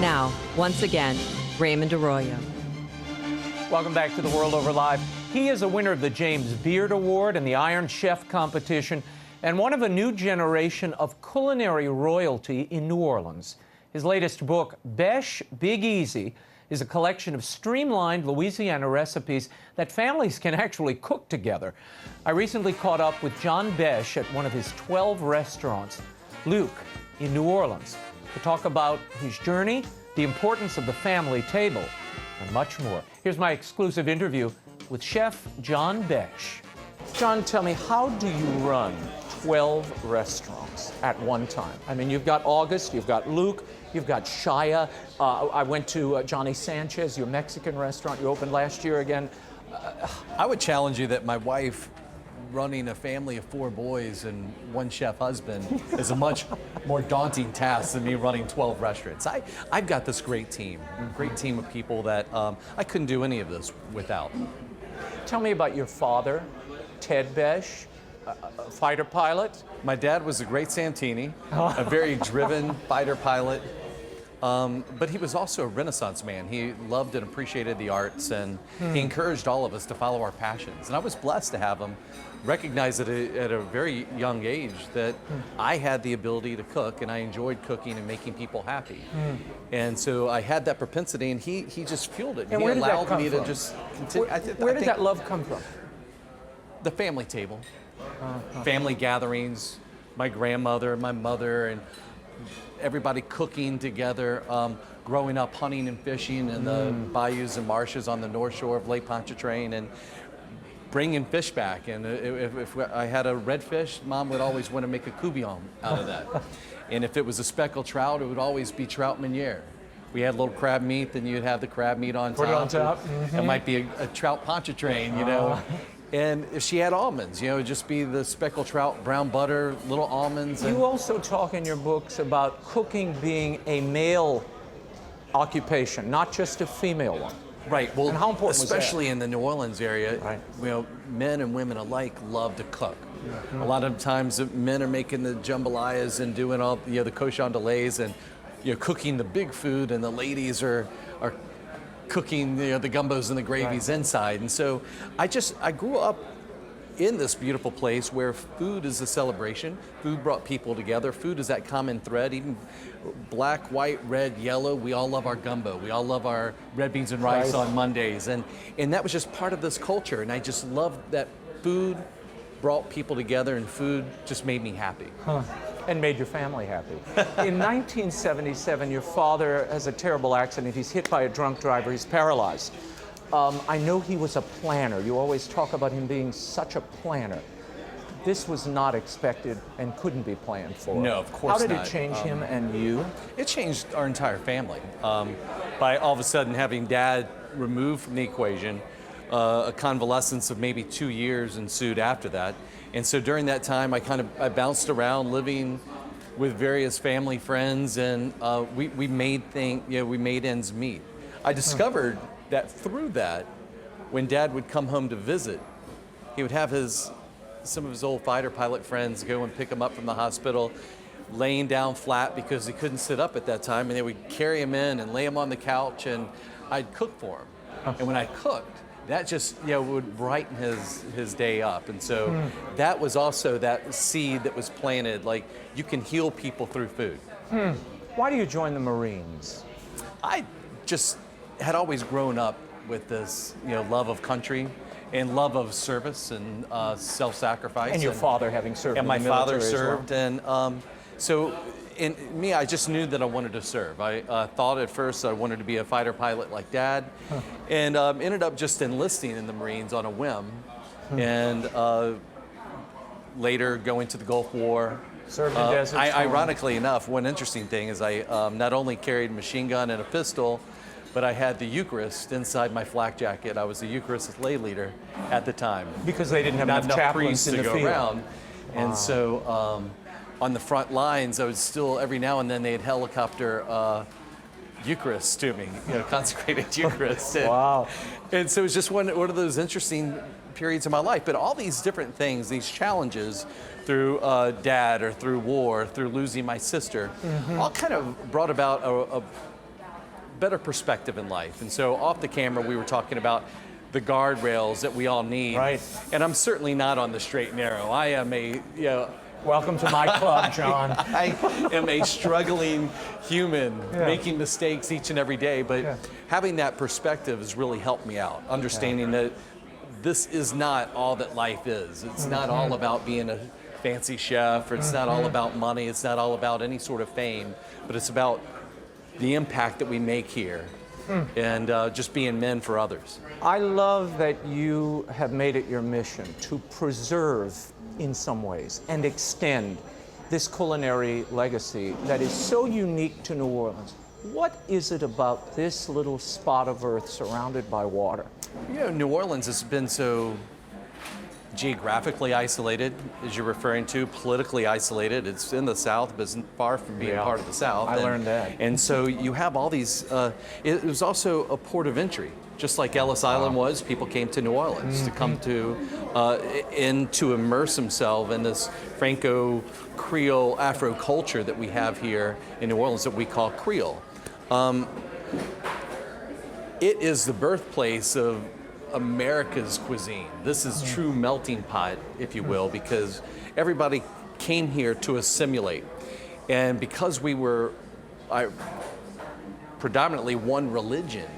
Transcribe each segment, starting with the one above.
Now, once again, Raymond Arroyo. Welcome back to The World Over Live. He is a winner of the James Beard Award and the Iron Chef competition, and one of a new generation of culinary royalty in New Orleans. His latest book, BESH Big is a collection of streamlined Louisiana recipes that families can actually cook together. I recently caught up with John BESH at one of his 12 restaurants, Luke, in New Orleans, to talk about his journey, the importance of the family table, and much more. Here's my exclusive interview with Chef John BESH. John, tell me, how do you run 12 restaurants at one time? I mean, you've got August, you've got Luke, you've got Shia. I went to Johnny Sanchez, your Mexican restaurant you opened last year again. I would challenge you that my wife, running a family of 4 boys and 1 chef husband, is a much more daunting task than me running 12 restaurants. I've got this great team of people that I couldn't do any of this without. Tell me about your father, Ted BESH, a fighter pilot. My dad was a great Santini, a very driven fighter pilot, but he was also a Renaissance man. He loved and appreciated the arts, and he encouraged all of us to follow our passions. And I was blessed to have him recognize at a very young age that I had the ability to cook, and I enjoyed cooking and making people happy. And so I had that propensity, and he just fueled it. And he where did that allowed come me from? to just continue. Where did that love come from? The family table, family gatherings, my grandmother, my mother, and everybody cooking together, growing up hunting and fishing in the bayous and marshes on the north shore of Lake Pontchartrain, and bringing fish back. And if I had a redfish, Mom would always want to make a coubillon out of that. And if it was a speckled trout, it would always be trout meuniere. We had a little crab meat, then you'd have the crab meat on top. Put it on top. It might be a trout Pontchartrain, you know. And if she had almonds, you know, it'd just be the speckled trout, brown butter, little almonds. You also talk in your books about cooking being a male occupation, not just a female one. Right. Well, and how important especially in the New Orleans area, right, you know, men and women alike love to cook. A lot of times, men are making the jambalayas and doing all, you know, the cochon delays and, you know, cooking the big food, and the ladies are cooking, you know, the gumbos and the gravies inside. And so I grew up in this beautiful place where food is a celebration. Food brought people together. Food is that common thread. Even black, white, red, yellow, we all love our gumbo. We all love our red beans and rice on Mondays. And that was just part of this culture. And I just loved that food brought people together, and food just made me happy. And made your family happy. In 1977, your father has a terrible accident. He's hit by a drunk driver. He's paralyzed. I know he was a planner. You always talk about him being such a planner. This was not expected and couldn't be planned for. No, of course not. How did it change him and you? It changed our entire family. By all of a sudden having Dad removed from the equation, a convalescence of maybe 2 years ensued after that. And so during that time, I bounced around living with various family friends, and we made ends meet. I discovered that through that, when Dad would come home to visit, he would have some of his old fighter pilot friends go and pick him up from the hospital, laying down flat because he couldn't sit up at that time, and they would carry him in and lay him on the couch, and I'd cook for him. And when I cooked, that just, you know, would brighten his day up. And so that was also that seed that was planted, like, you can heal people through food. Why do you join the Marines? I just had always grown up with this, you know, love of country and love of service and self-sacrifice. And your father having served in the military. And my father served, well. and so in me, I just knew that I wanted to serve. I thought at first I wanted to be a fighter pilot like Dad, and ended up just enlisting in the Marines on a whim, and later going to the Gulf War. Served in Desert Storm. Ironically enough, one interesting thing is I not only carried a machine gun and a pistol, but I had the Eucharist inside my flak jacket. I was the Eucharist lay leader at the time. Because they didn't have Not enough chaplains priests in to the go field. around. And so on the front lines, I would still, every now and then they'd helicopter Eucharist to me, you know, consecrated Eucharist. Wow. And so it was just one of those interesting periods of my life. But all these different things, these challenges through Dad or through war, through losing my sister, all kind of brought about better perspective in life. And so off the camera, we were talking about the guardrails that we all need. Right. And I'm certainly not on the straight and narrow. I am a, Welcome to my club, John. I am a struggling human, making mistakes each and every day, but having that perspective has really helped me out, understanding that this is not all that life is. It's not all about being a fancy chef, or it's not all about money, it's not all about any sort of fame, but it's about the impact that we make here and just being men for others. I love that you have made it your mission to preserve, in some ways, and extend this culinary legacy that is so unique to New Orleans. What is it about this little spot of earth surrounded by water? You know, New Orleans has been so geographically isolated, as you're referring to, politically isolated. It's in the South, but it's far from being part of the South. I learned that. And so you have all these, it was also a port of entry. Just like Ellis Island was, people came to New Orleans to come to, to immerse themselves in this Franco-Creole Afro culture that we have here in New Orleans that we call Creole. It is the birthplace of America's cuisine. This is true melting pot, if you will, because everybody came here to assimilate. And because we were predominantly one religion,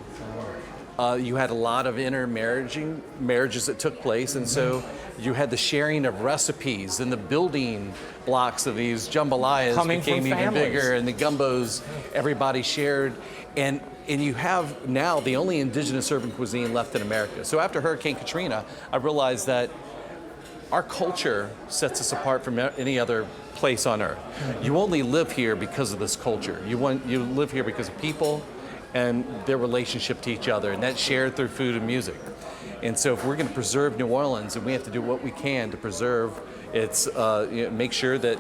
you had a lot of marriages that took place, and so you had the sharing of recipes and the building blocks of these jambalayas became even bigger, and the gumbos, everybody shared. And you have now the only indigenous urban cuisine left in America. So after Hurricane Katrina, I realized that our culture sets us apart from any other place on earth. You only live here because of this culture. You live here because of people and their relationship to each other, and that's shared through food and music. And so if we're going to preserve New Orleans, and we have to do what we can to preserve its, make sure that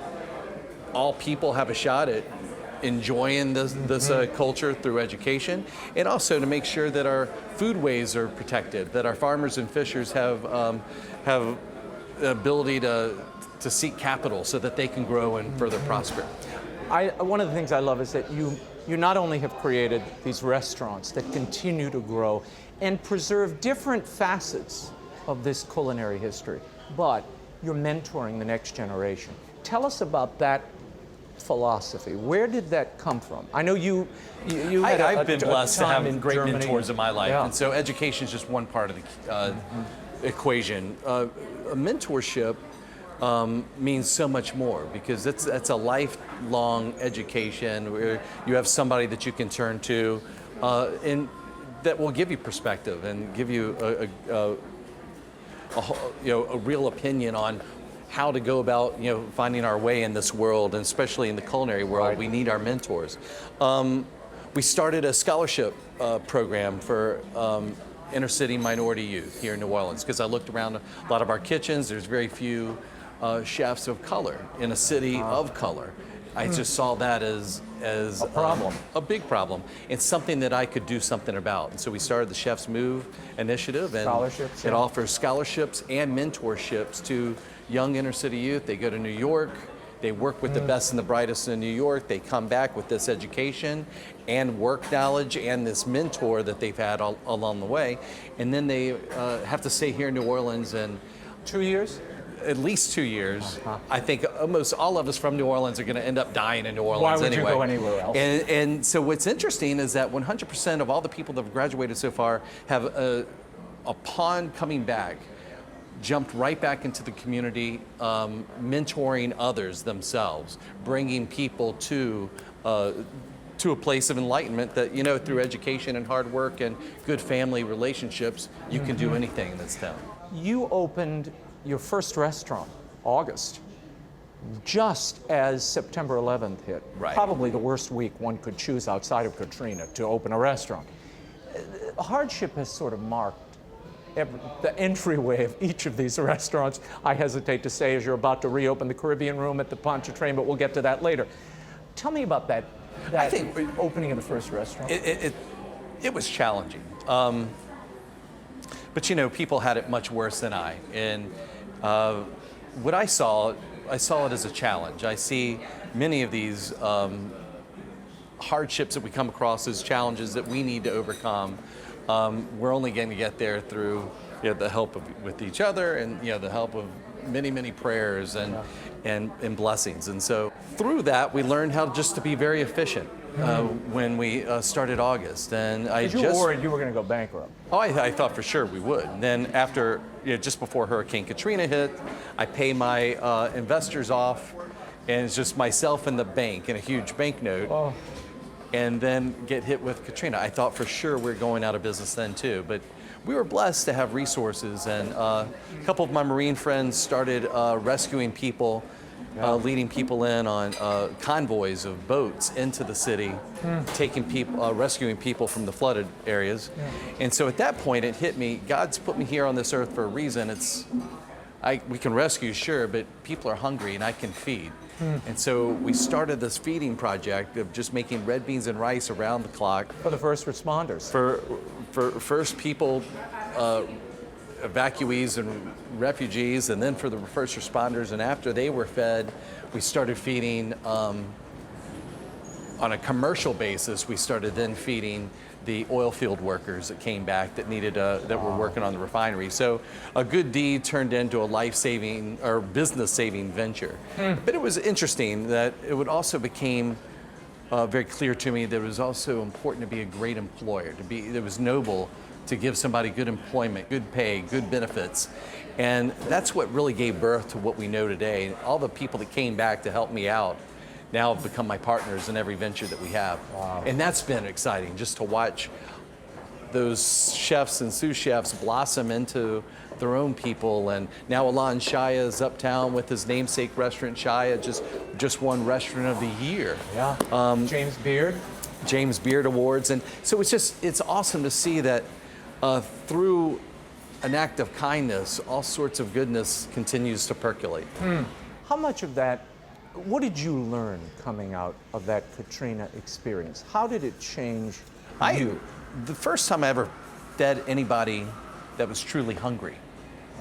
all people have a shot at enjoying this culture through education, and also to make sure that our foodways are protected, that our farmers and fishers have the ability to seek capital so that they can grow and further prosper. One of the things I love is that you not only have created these restaurants that continue to grow and preserve different facets of this culinary history, but you're mentoring the next generation. Tell us about that philosophy. Where did that come from? I know you had I've been blessed to have great Germany. mentors in my life, and so education is just one part of the equation. A mentorship means so much more, because that's a lifelong education where you have somebody that you can turn to and that will give you perspective and give you a real opinion on how to go about finding our way in this world, and especially in the culinary world. We need our mentors. We started a scholarship program for inner city minority youth here in New Orleans, because I looked around a lot of our kitchens. There's very few chefs of color in a city of color. I just saw that as a problem, a big problem. It's something that I could do something about. And so we started the Chef's Move initiative, and it offers scholarships and mentorships to young inner city youth. They go to New York, they work with the best and the brightest in New York. They come back with this education and work knowledge and this mentor that they've had all along the way. And then they have to stay here in New Orleans, and 2 years? At least 2 years. I think almost all of us from New Orleans are going to end up dying in New Orleans. Why would anyway. you go anywhere else? And so what's interesting is that 100% of all the people that have graduated so far have, upon coming back, jumped right back into the community, mentoring others themselves, bringing people to a place of enlightenment that, through education and hard work and good family relationships, you can do anything in this town. You opened your first restaurant, August, just as September 11th hit. Right. Probably the worst week one could choose outside of Katrina to open a restaurant. Hardship has sort of marked the entryway of each of these restaurants. I hesitate to say, as you're about to reopen the Caribbean Room at the Pontchartrain, but we'll get to that later. Tell me about that I think opening of the first restaurant. It was challenging. But people had it much worse than I. And what I saw it as a challenge. I see many of these hardships that we come across, those challenges that we need to overcome, we're only going to get there through the help with each other, and the help of many, many prayers and blessings. And so through that, we learned how just to be very efficient when we started August. And you were worried you were going to go bankrupt. Oh, I thought for sure we would. And then after, just before Hurricane Katrina hit, I pay my investors off, and it's just myself and the bank in a huge banknote. Oh. And then get hit with Katrina. I thought for sure we were going out of business then too, but we were blessed to have resources, and a couple of my Marine friends started rescuing people, leading people in on convoys of boats into the city, taking people, rescuing people from the flooded areas. And so at that point it hit me, God's put me here on this earth for a reason. We can rescue, sure, but people are hungry and I can feed. And so we started this feeding project of just making red beans and rice around the clock. For the first responders. For first people, evacuees and refugees, and then for the first responders. And after they were fed, we started feeding on a commercial basis. We started then feeding the oil field workers that came back that needed that were working on the refinery. So a good deed turned into a life-saving or business-saving venture. But it was interesting that it would also became very clear to me that it was also important to be a great employer. It was noble to give somebody good employment, good pay, good benefits. And that's what really gave birth to what we know today. All the people that came back to help me out now have become my partners in every venture that we have. Wow. And that's been exciting, just to watch those chefs and sous chefs blossom into their own people. And now Alon Shaya is uptown with his namesake restaurant. Shaya just won Restaurant of the Year. Yeah. James Beard Awards. And so it's awesome to see that through an act of kindness, all sorts of goodness continues to percolate. How much of that, what did you learn coming out of that Katrina experience? How did it change you? The first time I ever fed anybody that was truly hungry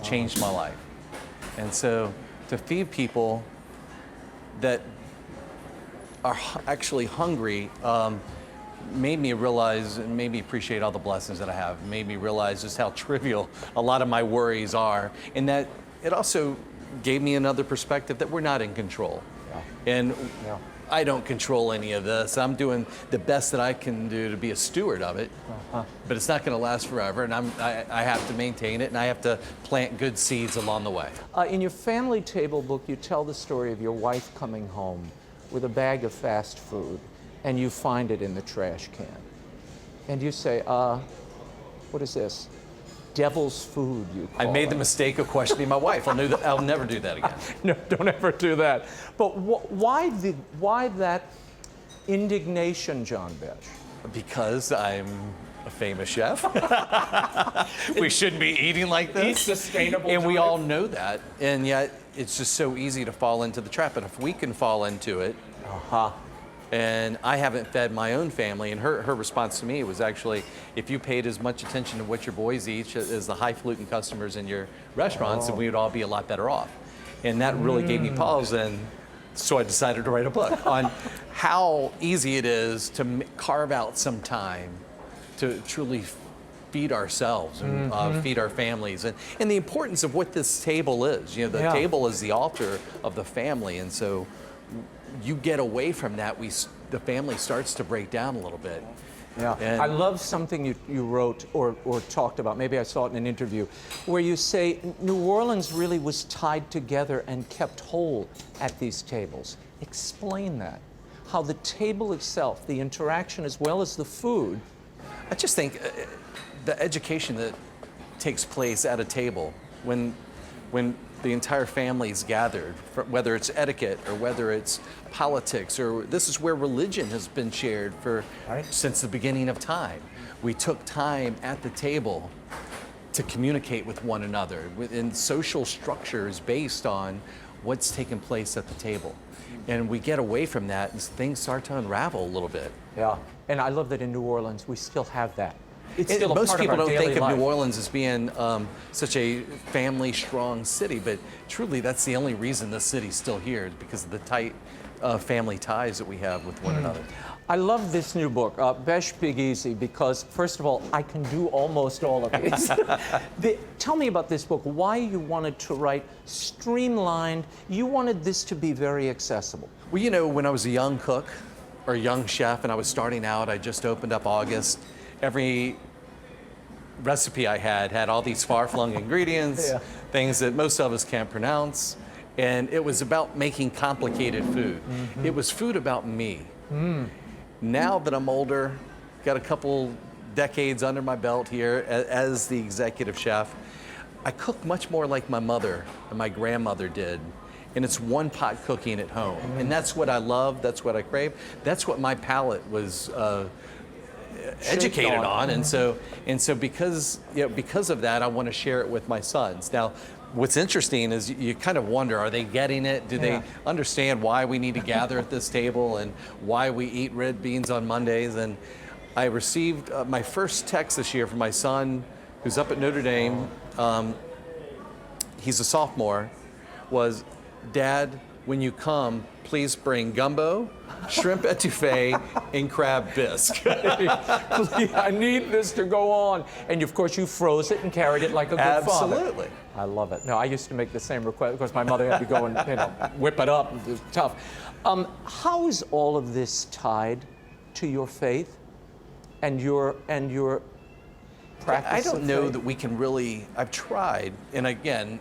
changed my life. And so to feed people that are actually hungry made me realize and made me appreciate all the blessings that I have, made me realize just how trivial a lot of my worries are, and that it also gave me another perspective that we're not in control. And I don't control any of this. I'm doing the best that I can do to be a steward of it, but it's not going to last forever, and I have to maintain it, and I have to plant good seeds along the way. In your family table book, you tell the story of your wife coming home with a bag of fast food, and you find it in the trash can. And you say, what is this? Devil's food, you call I made it. the mistake of questioning my wife. I'll never do that again. No, don't ever do that. But why that indignation, John BESH? Because I'm a famous chef. We shouldn't be eating like this. Eat sustainable. And we all know that. And yet it's just so easy to fall into the trap. And if we can fall into it, and I haven't fed my own family, and her response to me was actually, if you paid as much attention to what your boys eat as the highfalutin customers in your restaurants, then we would all be a lot better off. And that really gave me pause, and so I decided to write a book on how easy it is to carve out some time to truly feed ourselves and feed our families, and the importance of what this table is. The table is the altar of the family, and so you get away from that, the family starts to break down a little bit. Yeah, I love something you wrote or talked about, maybe I saw it in an interview, where you say New Orleans really was tied together and kept whole at these tables. Explain that. How the table itself, the interaction as well as the food. I just think the education that takes place at a table when the entire family is gathered, whether it's etiquette or whether it's politics, or this is where religion has been shared since the beginning of time. We took time at the table to communicate with one another, and social structure is based on what's taking place at the table. And we get away from that and things start to unravel a little bit. Yeah, and I love that in New Orleans we still have that. Most people don't think of New Orleans as being such a family-strong city, but truly that's the only reason this city's still here, is because of the tight family ties that we have with one another. I love this new book, BESH Big Easy, because first of all, I can do almost all of these. Tell me about this book, why you wanted to write streamlined, you wanted this to be very accessible. Well, you know, when I was a young cook or a young chef and I was starting out, I just opened up August. Every recipe I had all these far-flung ingredients, things that most of us can't pronounce. And it was about making complicated food. It was food about me. Now that I'm older, got a couple decades under my belt here as the executive chef, I cook much more like my mother and my grandmother did. And it's one pot cooking at home. And that's what I love, that's what I crave. That's what my palate was educated on. And so because of that, I want to share it with my sons. Now, what's interesting is you kind of wonder, are they getting it? Do they understand why we need to gather at this table and why we eat red beans on Mondays? And I received my first text this year from my son, who's up at Notre Dame. He's a sophomore, was, "Dad, when you come, please bring gumbo, shrimp etouffee, and crab bisque." Please, I need this to go on. And of course, you froze it and carried it like a good father. Absolutely. I love it. No, I used to make the same request because my mother had to go and whip it up. It was tough. How is all of this tied to your faith and your practice? I don't know that we can really. I've tried, and again,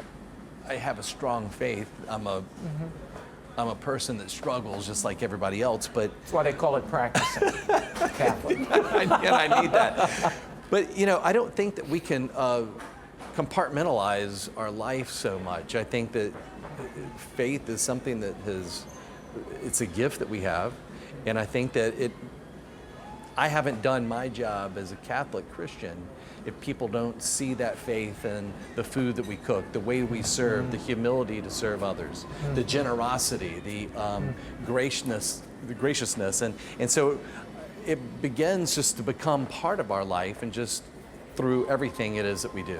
I have a strong faith. I'm a person that struggles just like everybody else, but That's why they call it practicing. Catholic. and I need that. But I don't think that we can compartmentalize our life so much. I think that faith is something that it's a gift that we have, and I think that I haven't done my job as a Catholic Christian if people don't see that faith in the food that we cook, the way we serve, the humility to serve others, the generosity, the graciousness, and so it begins just to become part of our life and just through everything it is that we do.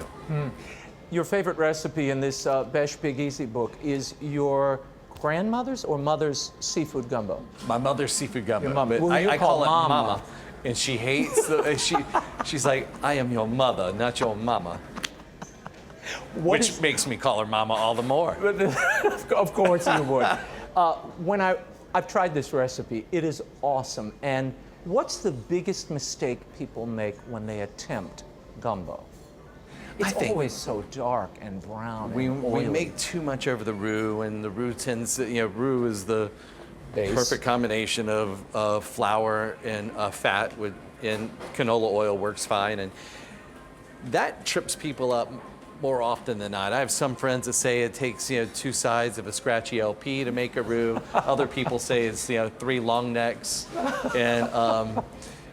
Your favorite recipe in this BESH Big Easy book is your grandmother's or mother's seafood gumbo? My mother's seafood gumbo. Your mom. Well, I call it Mama. Mama. And she hates she's like, "I am your mother, not your mama." Which makes me call her Mama all the more. Of course you would. When I've tried this recipe, it is awesome. And what's the biggest mistake people make when they attempt gumbo? It's always so dark and brown. We oily. make too much over the roux, and the roux tends to, roux is the Base. perfect combination of flour and fat, and canola oil works fine, and that trips people up more often than not. I have some friends that say it takes 2 sides of a scratchy LP to make a roux. Other people say it's 3 long necks, and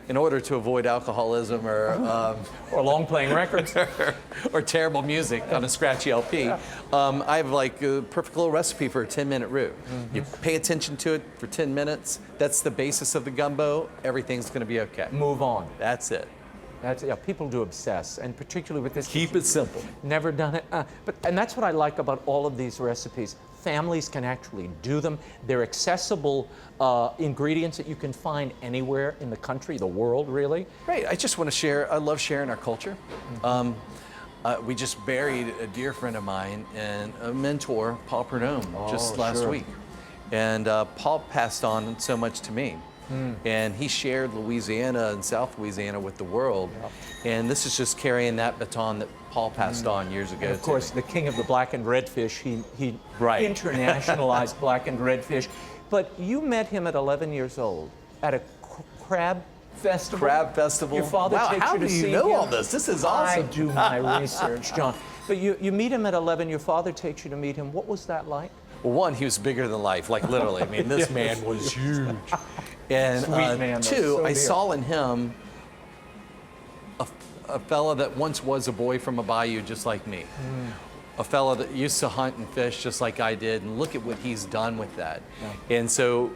in order to avoid alcoholism or long playing records or terrible music on a scratchy LP, I have like a perfect little recipe for a 10-minute roux. You pay attention to it for 10 minutes. That's the basis of the gumbo. Everything's going to be okay. Move on. That's it. People do obsess, and particularly with this. Keep it simple. Never done it. And that's what I like about all of these recipes. Families can actually do them. They're accessible ingredients that you can find anywhere in the country, the world, really. Right. I just want to share. I love sharing our culture. We just buried a dear friend of mine and a mentor, Paul Prudhomme, just last week. And Paul passed on so much to me. And he shared Louisiana and South Louisiana with the world. And this is just carrying that baton that Paul passed on years ago. And of course, the king of the black and red fish, he internationalized black and red fish. But you met him at 11 years old at a crab festival. Crab festival. Your father takes how you to do see you know him? all this? This is awesome. I do my research, John. But you meet him at 11. Your father takes you to meet him. What was that like? Well, one, he was bigger than life, like literally. I mean, this man was huge. And Sweet man, two, so I dear. saw in him a fella that once was a boy from a bayou just like me. A fella that used to hunt and fish just like I did, and look at what he's done with that. And so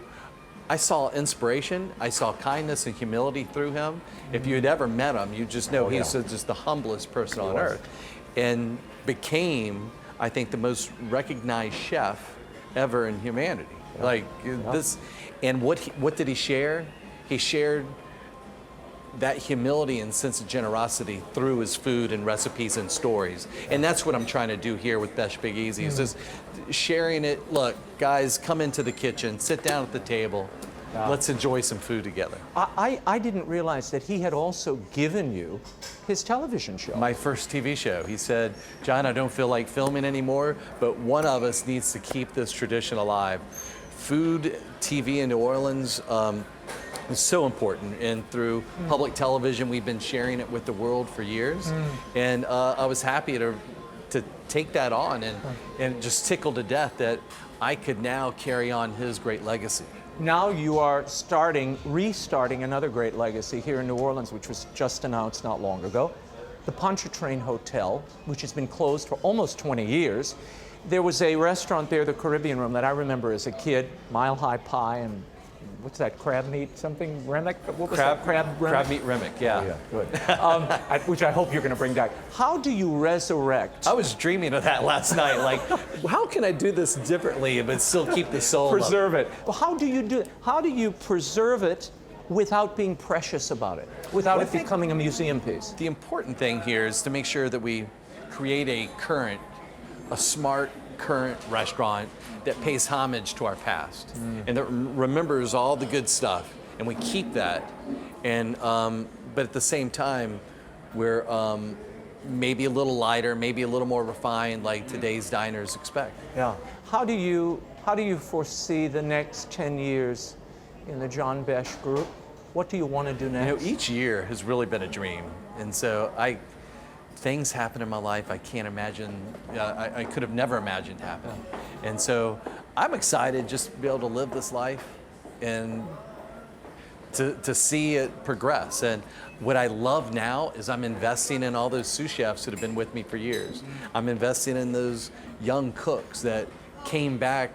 I saw inspiration, I saw kindness and humility through him. If you had ever met him, you just know he's just the humblest person on earth. And became, I think, the most recognized chef ever in humanity. Like this, and what did he share? He shared that humility and sense of generosity through his food and recipes and stories. And that's what I'm trying to do here with BESH Big Easy, is just sharing it. Look, guys, come into the kitchen, sit down at the table. Let's enjoy some food together. I didn't realize that he had also given you his television show. My first TV show. He said, John, I don't feel like filming anymore, but one of us needs to keep this tradition alive. Food, TV in New Orleans is so important, and through public television, we've been sharing it with the world for years. And I was happy to take that on, and just tickled to death that I could now carry on his great legacy. Now you are restarting another great legacy here in New Orleans, which was just announced not long ago. The Pontchartrain Hotel, which has been closed for almost 20 years. There was a restaurant there, the Caribbean Room, that I remember as a kid, Mile High Pie and what's that, crab meat something? Remick? What was that? Crab meat remick, yeah. Oh, yeah, good. Which I hope you're going to bring back. How do you resurrect? I was dreaming of that last night. Like, how can I do this differently but still keep the soul Preserve up? it. Well, how do you do it? How do you preserve it without being precious about it, without it becoming a museum piece? The important thing here is to make sure that we create a smart, current restaurant that pays homage to our past and that remembers all the good stuff, and we keep that. And but at the same time, we're maybe a little lighter, maybe a little more refined, like today's diners expect. Yeah. How do you foresee the next 10 years in the John BESH Group? What do you want to do next? You know, each year has really been a dream, and so things happen in my life I can't imagine, I could have never imagined happening. And so I'm excited just to be able to live this life and to see it progress. And what I love now is I'm investing in all those sous chefs that have been with me for years. I'm investing in those young cooks that came back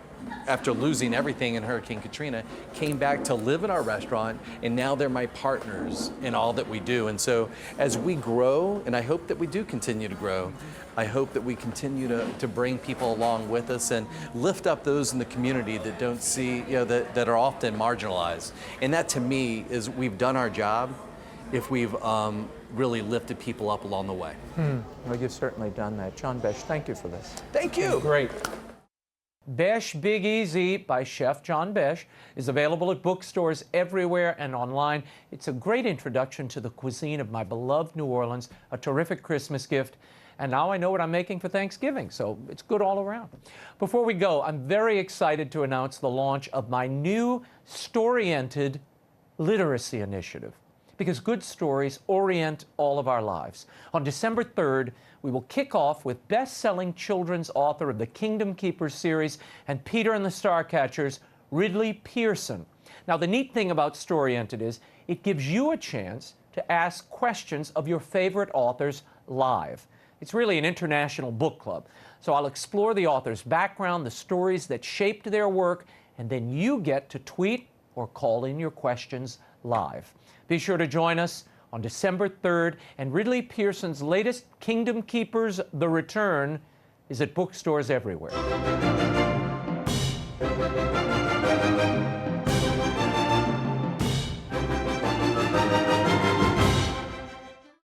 after losing everything in Hurricane Katrina, came back to live in our restaurant, and now they're my partners in all that we do. And so as we grow, and I hope that we do continue to grow, I hope that we continue to bring people along with us and lift up those in the community that don't see, that are often marginalized. And that to me is we've done our job if we've really lifted people up along the way. Well, you've certainly done that. John BESH, thank you for this. Thank you. Great. BESH Big Easy by Chef John BESH is available at bookstores everywhere and online. It's a great introduction to the cuisine of my beloved New Orleans, a terrific Christmas gift, and now I know what I'm making for Thanksgiving, so it's good all around. Before we go, I'm very excited to announce the launch of my new story-oriented literacy initiative, because good stories orient all of our lives. On December 3rd, we will kick off with best-selling children's author of the Kingdom Keepers series and Peter and the Starcatchers, Ridley Pearson. Now, the neat thing about Story-Oriented is it gives you a chance to ask questions of your favorite authors live. It's really an international book club. So I'll explore the author's background, the stories that shaped their work, and then you get to tweet or call in your questions live. Be sure to join us on December 3rd, and Ridley Pearson's latest Kingdom Keepers, The Return, is at bookstores everywhere.